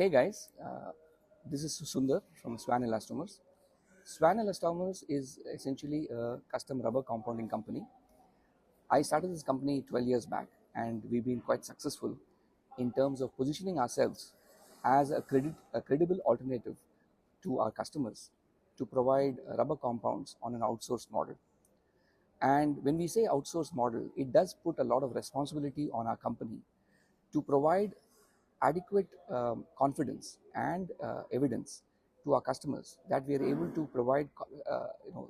Hey guys, this is Sundar from Swan Elastomers. Swan Elastomers is essentially a custom rubber compounding company. I started this company 12 years back and we've been quite successful in terms of positioning ourselves as a credible alternative to our customers to provide rubber compounds on an outsourced model. And when we say outsourced model, it does put a lot of responsibility on our company to provide adequate confidence and evidence to our customers that we are able to provide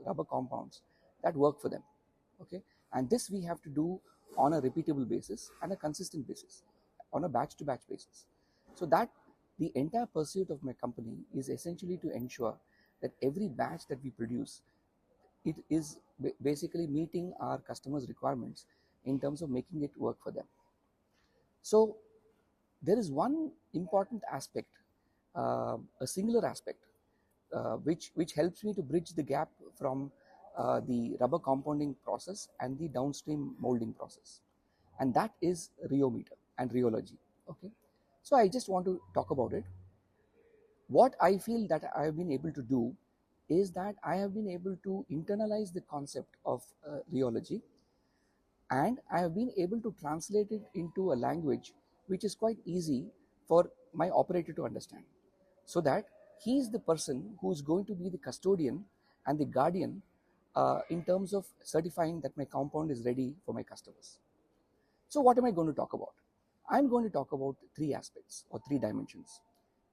rubber compounds that work for them. Okay, and this we have to do on a repeatable basis and a consistent basis, on a batch to batch basis. So that the entire pursuit of my company is essentially to ensure that every batch that we produce, it is basically meeting our customers' requirements in terms of making it work for them. So there is one important aspect, a singular aspect, which helps me to bridge the gap from the rubber compounding process and the downstream molding process, and that is rheometer and rheology. Okay, so I just want to talk about it. What I feel that I have been able to do is that I have been able to internalize the concept of rheology, and I have been able to translate it into a language which is quite easy for my operator to understand, so that he is the person who is going to be the custodian and the guardian in terms of certifying that my compound is ready for my customers. So what am I going to talk about? I'm going to talk about three aspects or three dimensions.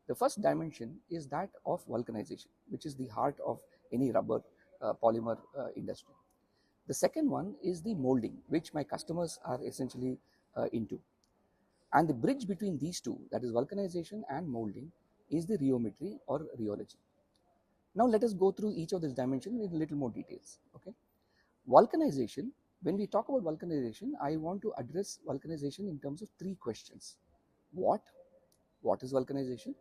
The first dimension is that of vulcanization, which is the heart of any rubber polymer industry. The second one is the molding, which my customers are essentially into. And the bridge between these two, that is vulcanization and molding, is the rheometry or rheology. Now let us go through each of these dimensions in a little more details. Okay, vulcanization. When we talk about vulcanization, I want to address vulcanization in terms of three questions: what is vulcanization?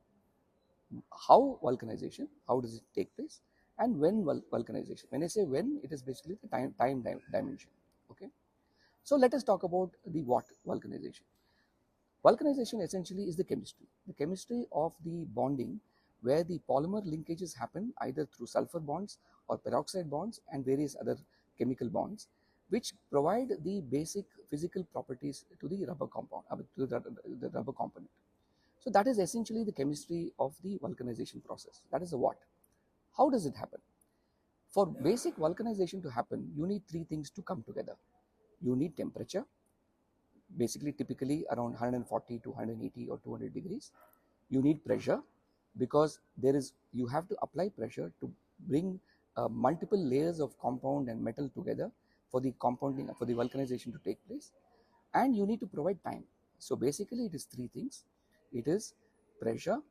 How vulcanization? How does it take place? And when vulcanization? When I say when, it is basically the time dimension. Okay, so let us talk about the what vulcanization. Vulcanization essentially is the chemistry of the bonding, where the polymer linkages happen either through sulfur bonds or peroxide bonds and various other chemical bonds, which provide the basic physical properties to the rubber compound, to the rubber component. So that is essentially the chemistry of the vulcanization process. That is the what. How does it happen? For basic vulcanization to happen, you need three things to come together. You need temperature, basically typically around 140 to 180 or 200 degrees. You need pressure, because you have to apply pressure to bring multiple layers of compound and metal together for the compounding, for the vulcanization to take place. And you need to provide time. So basically it is three things. It is pressure,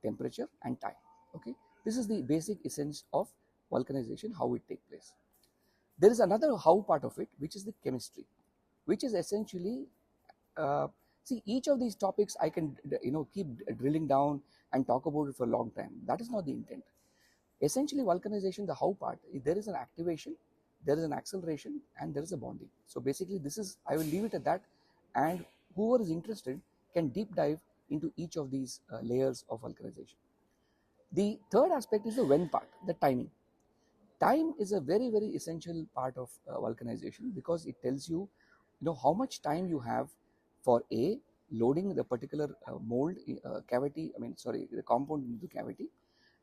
temperature and time. Okay, this is the basic essence of vulcanization, how it takes place. There is another how part of it, which is the chemistry, which is essentially see, each of these topics I can keep drilling down and talk about it for a long time. That is not the intent. Essentially vulcanization, the how part, there is an activation, there is an acceleration, and there is a bonding. So basically this is, I will leave it at that, and whoever is interested can deep dive into each of these layers of vulcanization. The third aspect is the when part, the timing. Time is a very, very essential part of vulcanization, because it tells you, how much time you have for loading the particular mold cavity, the compound into the cavity,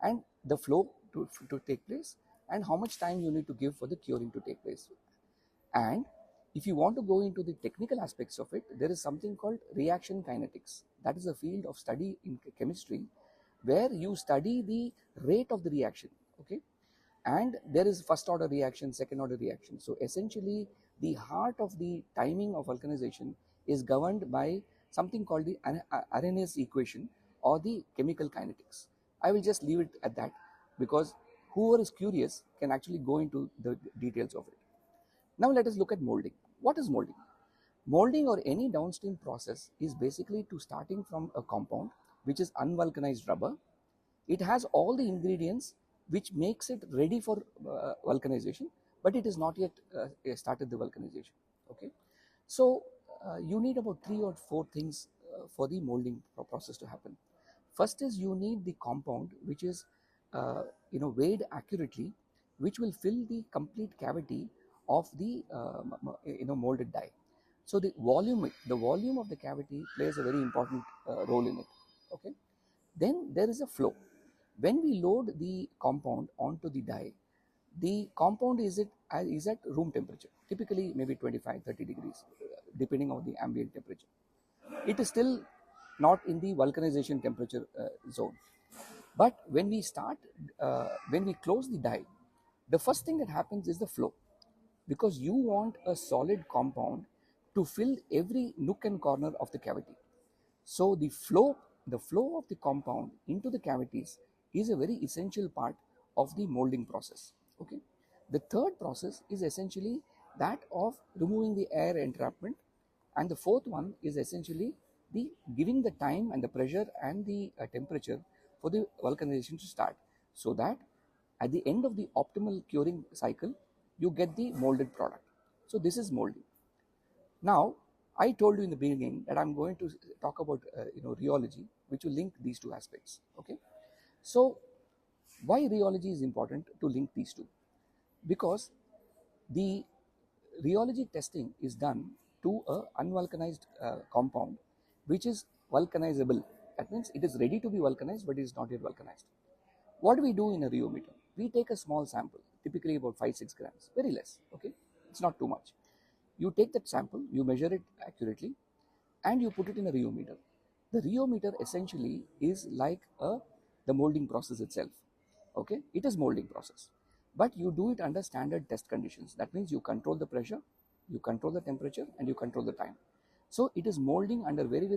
and the flow to take place, and how much time you need to give for the curing to take place. And if you want to go into the technical aspects of it, there is something called reaction kinetics. That is a field of study in chemistry where you study the rate of the reaction. Okay, and there is first order reaction, second order reaction. So essentially the heart of the timing of vulcanization is governed by something called the Arrhenius equation or the chemical kinetics. I will just leave it at that, because whoever is curious can actually go into the details of it. Now let us look at molding. What is molding? Molding or any downstream process is basically to starting from a compound which is unvulcanized rubber. It has all the ingredients which makes it ready for vulcanization, but it is not yet started the vulcanization. Okay, so you need about 3 or 4 things for the molding process to happen. First is you need the compound which is weighed accurately, which will fill the complete cavity of the molded die. So the volume of the cavity plays a very important role in it. Okay. Then there is a flow. When we load the compound onto the die, the compound is at room temperature, typically maybe 25-30 degrees, depending on the ambient temperature. It is still not in the vulcanization temperature zone. But when we close the die, the first thing that happens is the flow, because you want a solid compound to fill every nook and corner of the cavity. So the flow of the compound into the cavities is a very essential part of the molding process. Okay. The third process is essentially that of removing the air entrapment, and the fourth one is essentially the giving the time and the pressure and the temperature for the vulcanization to start, so that at the end of the optimal curing cycle you get the molded product. So this is molding. Now, I told you in the beginning that I'm going to talk about rheology, which will link these two aspects. Okay, so why rheology is important to link these two? Because the rheology testing is done to a unvulcanized compound, which is vulcanizable. That means it is ready to be vulcanized, but it is not yet vulcanized. What do we do in a rheometer? We take a small sample, typically about 5-6 grams, very less. Okay, it's not too much. You take that sample, you measure it accurately, and you put it in a rheometer. The rheometer essentially is like the molding process itself. Okay, it is molding process, but you do it under standard test conditions. That means you control the pressure, you control the temperature, and you control the time. So it is molding under very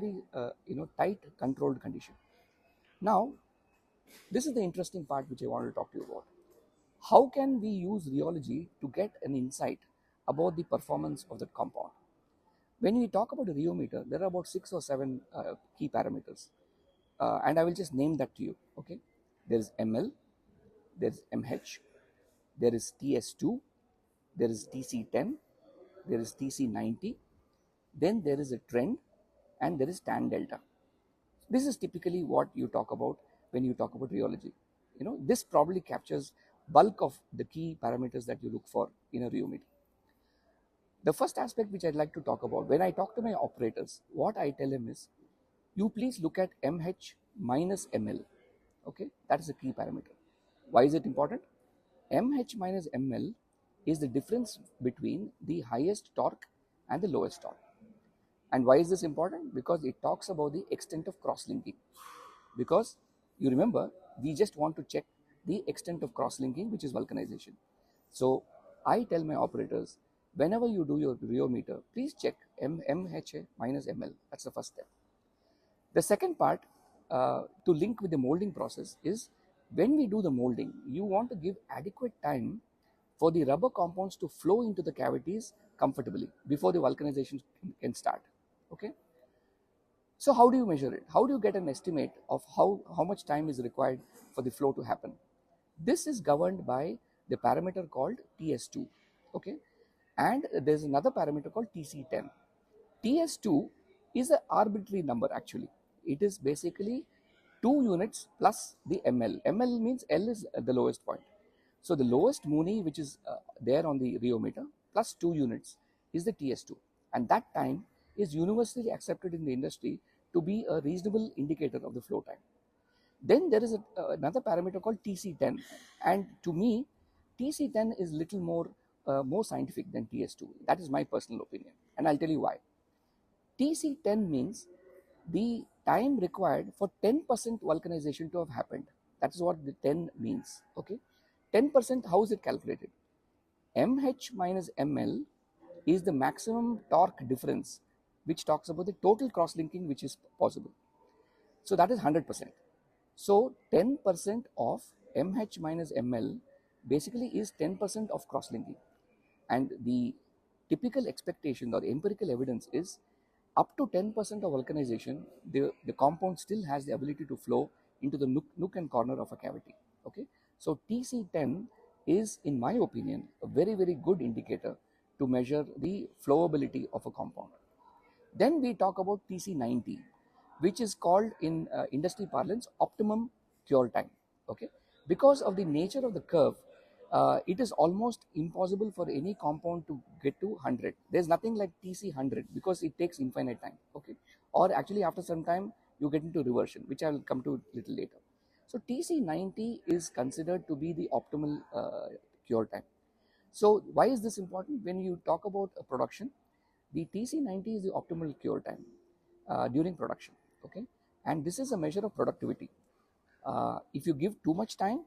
tight controlled condition. Now, this is the interesting part which I wanted to talk to you about. How can we use rheology to get an insight about the performance of that compound? When we talk about a rheometer, there are about 6 or 7 key parameters, and I will just name that to you. Okay, there is ml, there is mh, there is ts2, there is tc10, there is tc90, then there is a trend, and there is tan delta. This is typically what you talk about when you talk about rheology. This probably captures bulk of the key parameters that you look for in a rheometer. The first aspect which I'd like to talk about, when I talk to my operators, what I tell them is, you please look at mh minus ml. Okay, that is a key parameter. Why is it important? mh minus ml is the difference between the highest torque and the lowest torque. And why is this important? Because it talks about the extent of cross-linking. Because you remember, we just want to check the extent of cross-linking, which is vulcanization. So I tell my operators, whenever you do your rheometer, please check mh minus ml. That's the first step. The second part, to link with the molding process, is when we do the molding, you want to give adequate time for the rubber compounds to flow into the cavities comfortably before the vulcanization can start. Okay. So how do you measure it? How do you get an estimate of how much time is required for the flow to happen? This is governed by the parameter called TS2. Okay. And there's another parameter called TC10. TS2 is an arbitrary number actually. It is basically 2 units plus the ml. ml means L is the lowest point. So the lowest Muni which is there on the rheometer plus 2 units is the TS2. And that time is universally accepted in the industry to be a reasonable indicator of the flow time. Then there is another parameter called TC10. And to me, TC10 is little more scientific than TS2. That is my personal opinion. And I'll tell you why. TC10 means the time required for 10% vulcanization to have happened. That is what the 10 means. Okay, 10%, how is it calculated? mh minus ml is the maximum torque difference, which talks about the total cross-linking which is possible. So that is 100%. So 10% of mh minus ml basically is 10% of cross-linking. And the typical expectation or the empirical evidence is up to 10% of vulcanization, the compound still has the ability to flow into the nook and corner of a cavity. Okay, so TC10 is, in my opinion, a very good indicator to measure the flowability of a compound. Then we talk about TC90. which is called in industry parlance optimum cure time. Okay, because of the nature of the curve, it is almost impossible for any compound to get to 100. There's nothing like TC 100 because it takes infinite time. Okay, or actually after some time you get into reversion, which I will come to a little later. So TC 90 is considered to be the optimal cure time. So why is this important? When you talk about production, the TC90 is the optimal cure time during production. Okay, and this is a measure of productivity. If you give too much time,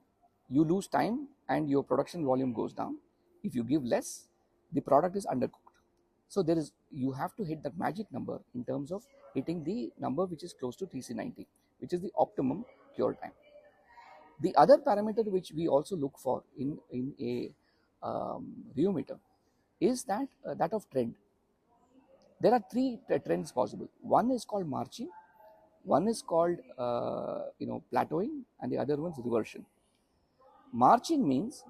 you lose time and your production volume goes down. If you give less, the product is undercooked. So you have to hit that magic number in terms of hitting the number which is close to TC90, which is the optimum cure time. The other parameter which we also look for in a Rheometer is that of trend. There are three trends possible. One is called marching, one is called plateauing, and the other one is reversion. Marching means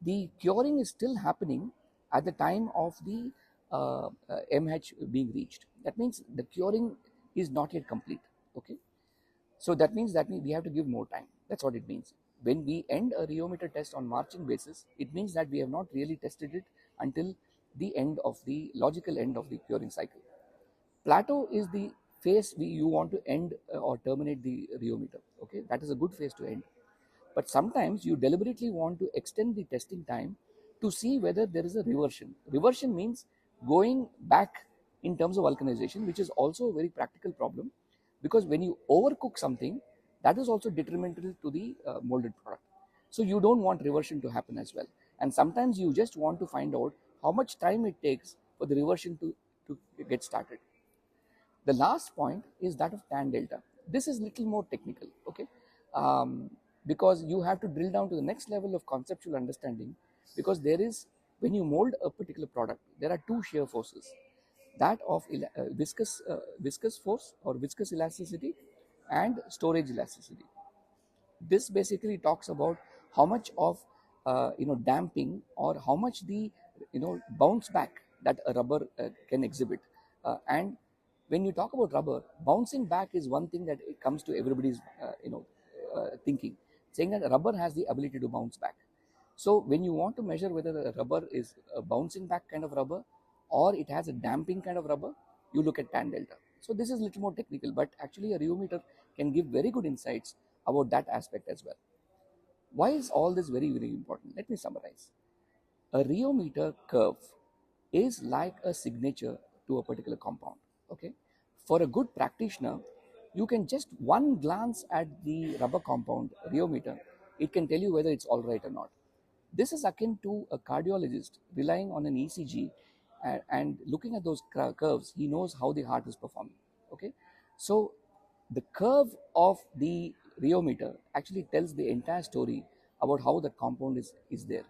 the curing is still happening at the time of the MH being reached. That means the curing is not yet complete. Okay, so that means that we have to give more time. That's what it means. When we end a Rheometer test on marching basis, it means that we have not really tested it until the end of the logical end of the curing cycle. Plateau is the phase you want to end or terminate the Rheometer. Okay, that is a good phase to end. But sometimes you deliberately want to extend the testing time to see whether there is a reversion. Reversion means going back in terms of vulcanization, which is also a very practical problem, because when you overcook something, that is also detrimental to the molded product. So you don't want reversion to happen as well. And sometimes you just want to find out how much time it takes for the reversion to get started. The last point is that of tan delta. This is little more technical, okay? Because you have to drill down to the next level of conceptual understanding, because when you mold a particular product, there are two shear forces, that of viscous force or viscous elasticity and storage elasticity. This basically talks about how much of damping or how much the bounce back that a rubber can exhibit. And when you talk about rubber, bouncing back is one thing that it comes to everybody's thinking, saying that rubber has the ability to bounce back. So when you want to measure whether a rubber is a bouncing back kind of rubber or it has a damping kind of rubber, you look at tan delta. So this is a little more technical, but actually a Rheometer can give very good insights about that aspect as well. Why is all this very, very important? Let me summarize. A Rheometer curve is like a signature to a particular compound. Okay, for a good practitioner, you can just one glance at the rubber compound Rheometer, it can tell you whether it's all right or not. This is akin to a cardiologist relying on an ECG and looking at those curves. He knows how the heart is performing. Okay, so the curve of the Rheometer actually tells the entire story about how that compound is there.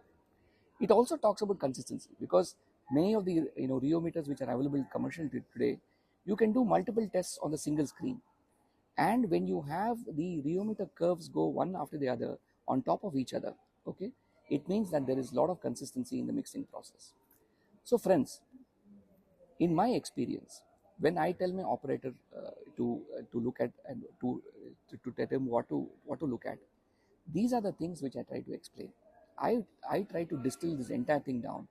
It also talks about consistency, because many of the Rheometers which are available commercially today, you can do multiple tests on the single screen. And when you have the Rheometer curves go one after the other on top of each other, okay, it means that there is a lot of consistency in the mixing process. So friends, in my experience, when I tell my operator to look at and to tell him what to look at, these are the things which I try to explain. I try to distill this entire thing down.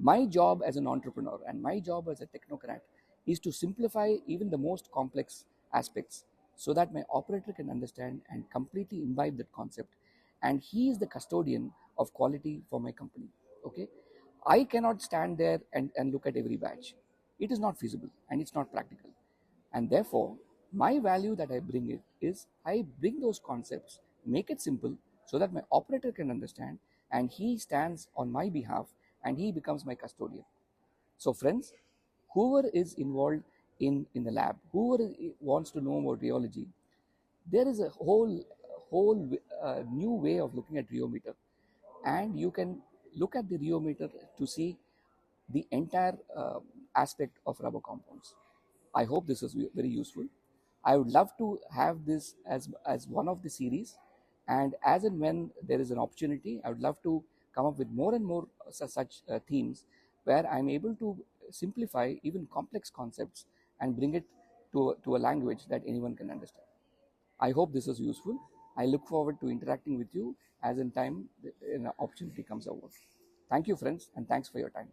My job as an entrepreneur and my job as a technocrat is to simplify even the most complex aspects so that my operator can understand and completely imbibe that concept. And he is the custodian of quality for my company. Okay, I cannot stand there and look at every batch. It is not feasible and it's not practical. And therefore, my value that I bring it is I bring those concepts, make it simple so that my operator can understand, and he stands on my behalf and he becomes my custodian. So friends, whoever is involved in the lab, whoever wants to know about rheology, there is a whole new way of looking at Rheometer, and you can look at the Rheometer to see the entire aspect of rubber compounds. I hope this is very useful. I would love to have this as one of the series, and as and when there is an opportunity, I would love to come up with more and more such themes where I'm able to simplify even complex concepts and bring it to a language that anyone can understand. I hope this is useful. I look forward to interacting with you as in time an opportunity comes over. Thank you, friends, and thanks for your time.